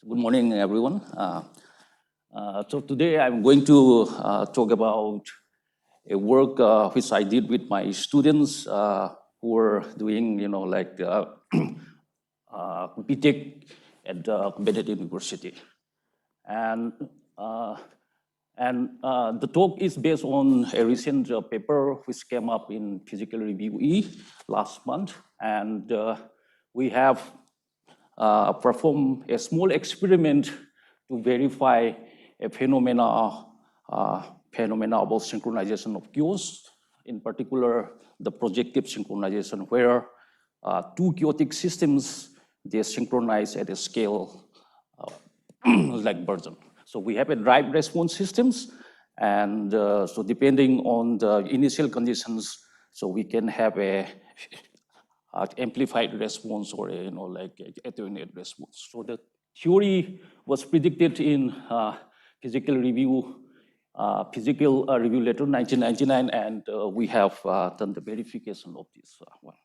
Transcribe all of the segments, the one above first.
Good morning, everyone. So today I'm going to talk about a work which I did with my students who were doing, BTech at Bandit University. And, uh, the talk is based on a recent paper which came up in Physical Review E last month. And we have perform a small experiment to verify a phenomena about synchronization of chaos, in particular the projective synchronization, where two chaotic systems, they synchronize at a scale like version. So we have a drive response systems, and so depending on the initial conditions, so we can have a amplified response or attenuated response. So the theory was predicted in Physical Review Letter 1999, and we have done the verification of this one.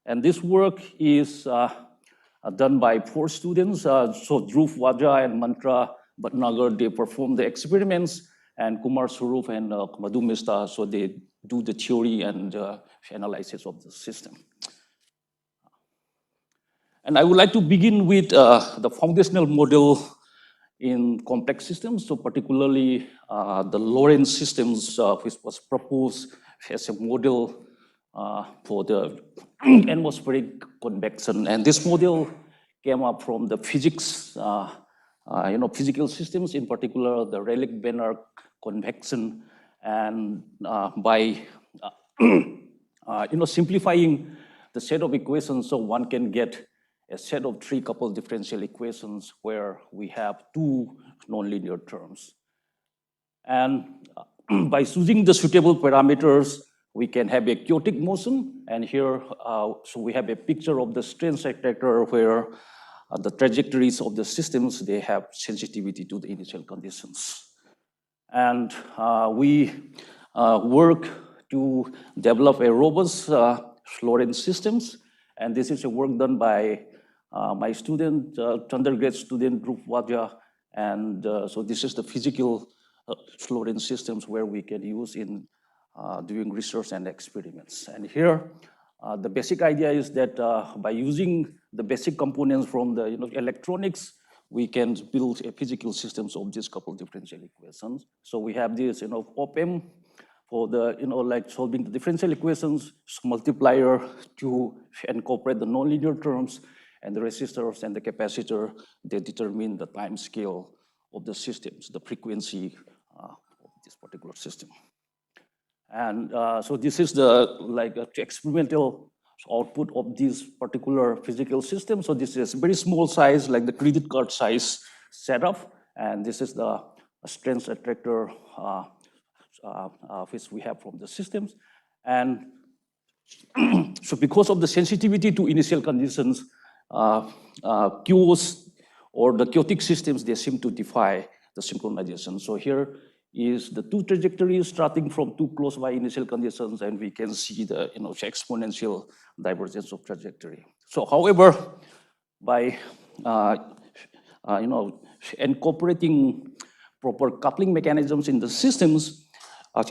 And this work is done by 4 students. So Dhruv Wajra and Mantra Bhatnagar, they perform the experiments, and Kumar Swarup and Madhu Mista, so they do the theory and analysis of the system. And I would like to begin with the foundational model in complex systems, so particularly the Lorentz systems, which was proposed as a model for the atmospheric convection. And this model came up from the physics, physical systems, in particular the Rayleigh-Benner convection. And by simplifying the set of equations, so one can get a set of 3 coupled differential equations where we have 2 nonlinear terms. And by choosing the suitable parameters, we can have a chaotic motion. And here, so we have a picture of the strain spectator where the trajectories of the systems, they have sensitivity to the initial conditions. And we work to develop a robust Lorentz systems. And this is a work done by my student, undergrad student, Dhruv Wajra. And so this is the physical Lorentz systems where we can use in doing research and experiments. And here, the basic idea is that by using the basic components from the electronics, we can build a physical systems of these coupled differential equations. So we have this op-amp for the solving the differential equations, multiplier to incorporate the nonlinear terms, and the resistors and the capacitor, they determine the time scale of the systems, the frequency of this particular system. And so this is the experimental output of this particular physical system. So this is very small size, like the credit card size setup. And this is the strength attractor which we have from the systems. And so because of the sensitivity to initial conditions, chaos or the chaotic systems, they seem to defy the synchronization. So here is the 2 trajectories starting from 2 close by initial conditions, and we can see the exponential divergence of trajectory. So however, by incorporating proper coupling mechanisms in the systems,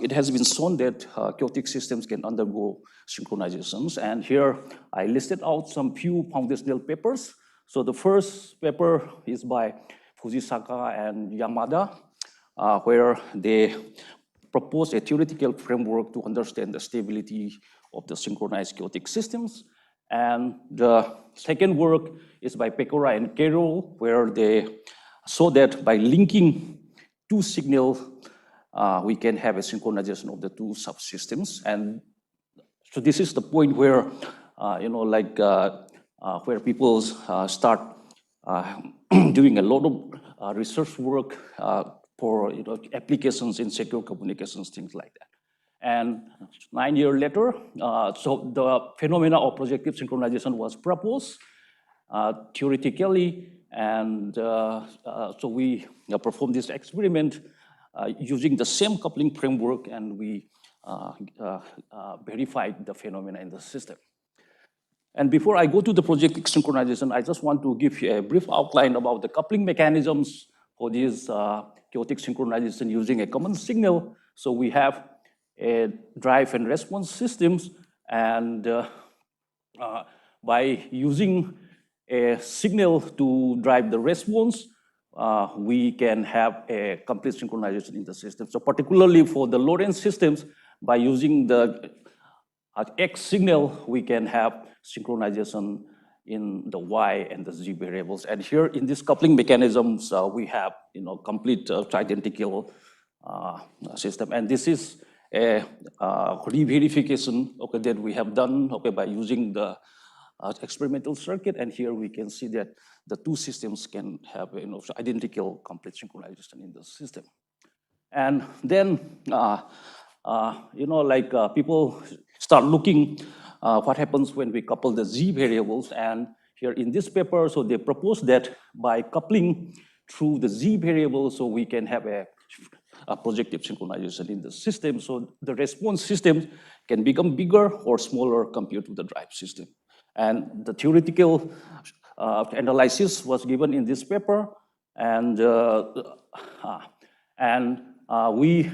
it has been shown that chaotic systems can undergo synchronizations. And here I listed out some few foundational papers. So the first paper is by Fujisaka and Yamada, where they propose a theoretical framework to understand the stability of the synchronized chaotic systems. And the second work is by Pecora and Carroll, where they show that by linking 2 signals, we can have a synchronization of the 2 subsystems. And so this is the point where, where people start doing a lot of research work for applications in secure communications, things like that. And 9 years later, so the phenomena of projective synchronization was proposed theoretically. And so we performed this experiment using the same coupling framework, and we verified the phenomena in the system. And before I go to the projective synchronization, I just want to give you a brief outline about the coupling mechanisms for this chaotic synchronization using a common signal. So we have a drive and response systems, and by using a signal to drive the response, we can have a complete synchronization in the system. So particularly for the Lorentz systems, by using the X signal, we can have synchronization in the Y and the Z variables. And here in these coupling mechanisms, we have complete identical system. And this is a re-verification that we have done by using the experimental circuit. And here we can see that the two systems can have identical complete synchronization in the system. And then people start looking what happens when we couple the Z variables. And here in this paper, so they propose that by coupling through the Z variables, so we can have a projective synchronization in the system. So the response system can become bigger or smaller compared to the drive system. And the theoretical analysis was given in this paper. And we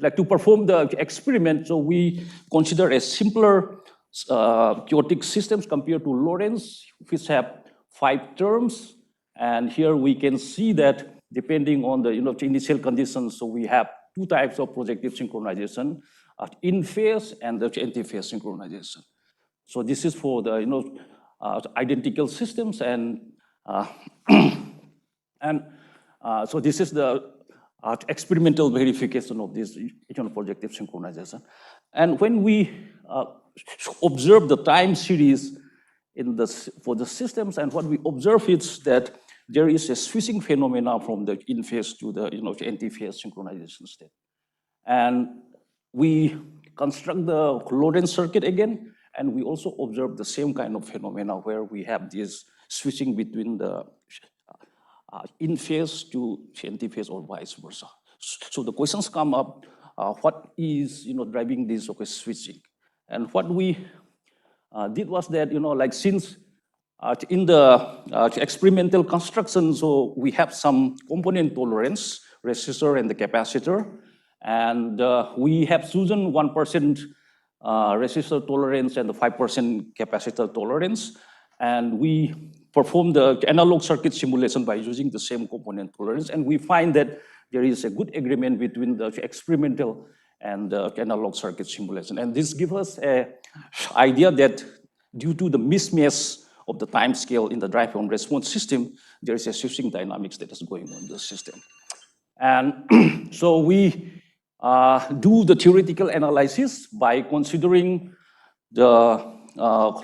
like to perform the experiment, so we consider a simpler chaotic systems compared to Lorentz, which have 5 terms. And here we can see that depending on the initial conditions, so we have 2 types of projective synchronization, in phase and the anti-phase synchronization. So this is for the identical systems, and so this is the experimental verification of this projective synchronization. And when we observe the time series for the systems, and what we observe is that there is a switching phenomena from the in phase to the anti-phase synchronization state. And we construct the Lorentz circuit again, and we also observe the same kind of phenomena where we have this switching between the in phase to anti-phase or vice versa. So the questions come up, what is driving this switching? And what we did was that, since in the experimental construction, so we have some component tolerance, resistor and the capacitor, and we have chosen 1% resistor tolerance and the 5% capacitor tolerance, and we perform the analog circuit simulation by using the same component tolerance, and we find that there is a good agreement between the experimental and the analog circuit simulation. And this gives us an idea that due to the mismatch of the time scale in the drive and response system, there is a switching dynamics that is going on in the system. And so we do the theoretical analysis by considering the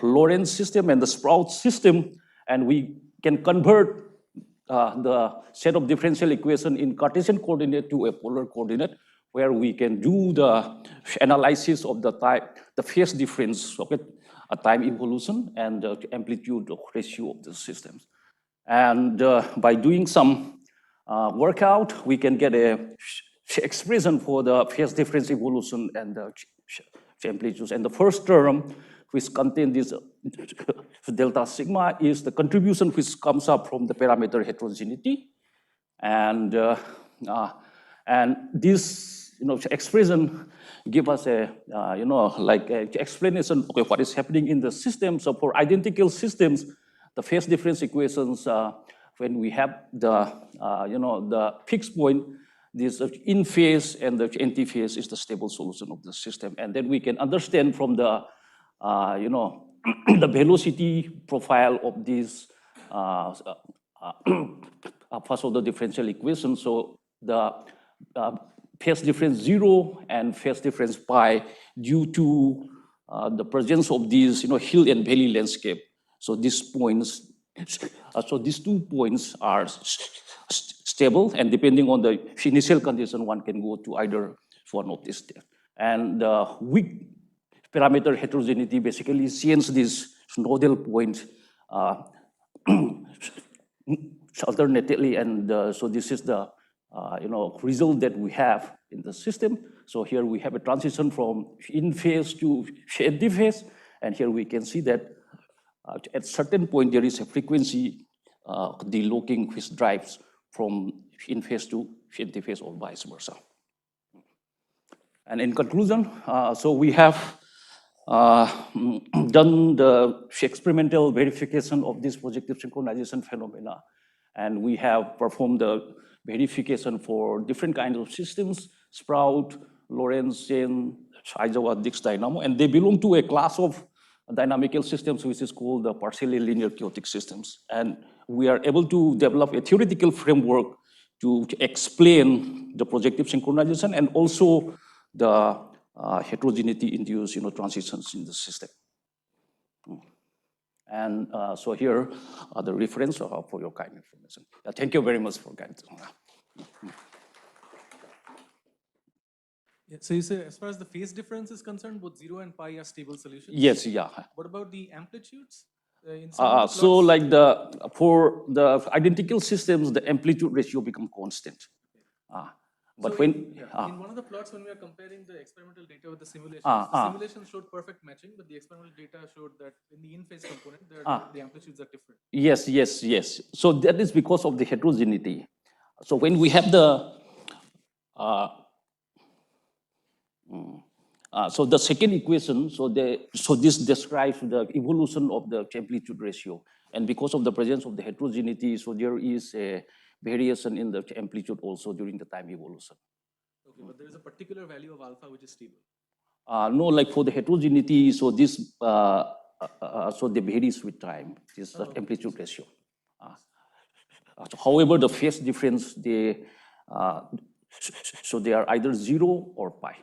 Lorentz system and the Sprout system, and we can convert the set of differential equation in Cartesian coordinate to a polar coordinate, where we can do the analysis of the phase difference, a time evolution, and the amplitude ratio of the systems. And by doing some workout, we can get a expression for the phase difference evolution and the amplitudes. And the first term, which contains this delta sigma, is the contribution which comes up from the parameter heterogeneity. And this expression give us a explanation of what is happening in the system. So for identical systems, the phase difference equations, when we have the fixed point, this in phase and the anti phase is the stable solution of the system. And then we can understand from the the velocity profile of this first order differential equation. So the phase difference 0 and phase difference pi due to the presence of these hill and valley landscape. So these points, so these 2 points are stable, and depending on the initial condition, one can go to either one of these. And weak parameter heterogeneity basically change this nodal point alternately, and so this is the result that we have in the system. So here we have a transition from in phase to anti phase, And here we can see that at certain point, there is a frequency delocking which drives from in phase to anti-phase or vice versa. And in conclusion, so we have done the experimental verification of this projective synchronization phenomena. And we have performed the verification for different kinds of systems, Sprout, Lorentz, Jain, Aizawa, Dix dynamo, and they belong to a class of dynamical systems which is called the partially linear chaotic systems. And we are able to develop a theoretical framework to explain the projective synchronization and also the heterogeneity-induced transitions in the system. And so here are the reference for your kind information. Thank you very much for guidance. Yeah, so you say as far as the phase difference is concerned, both 0 and pi are stable solutions? Yes, yeah. What about the amplitudes? So like for the identical systems, the amplitude ratio become constant. But so when in one of the plots, when we are comparing the experimental data with the simulation showed perfect matching, but the experimental data showed that in the in-phase component, the amplitudes are different. Yes, yes, yes. So that is because of the heterogeneity. So when we have the so the second equation, so this describes the evolution of the amplitude ratio, and because of the presence of the heterogeneity, so there is a variation in the amplitude also during the time evolution. Okay, but there is a particular value of alpha which is stable. No, like for the heterogeneity, so this so they varies with time. This is the amplitude ratio. So however, the phase difference they so they are either 0 or pi.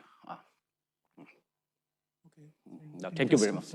Okay. Thank you very much.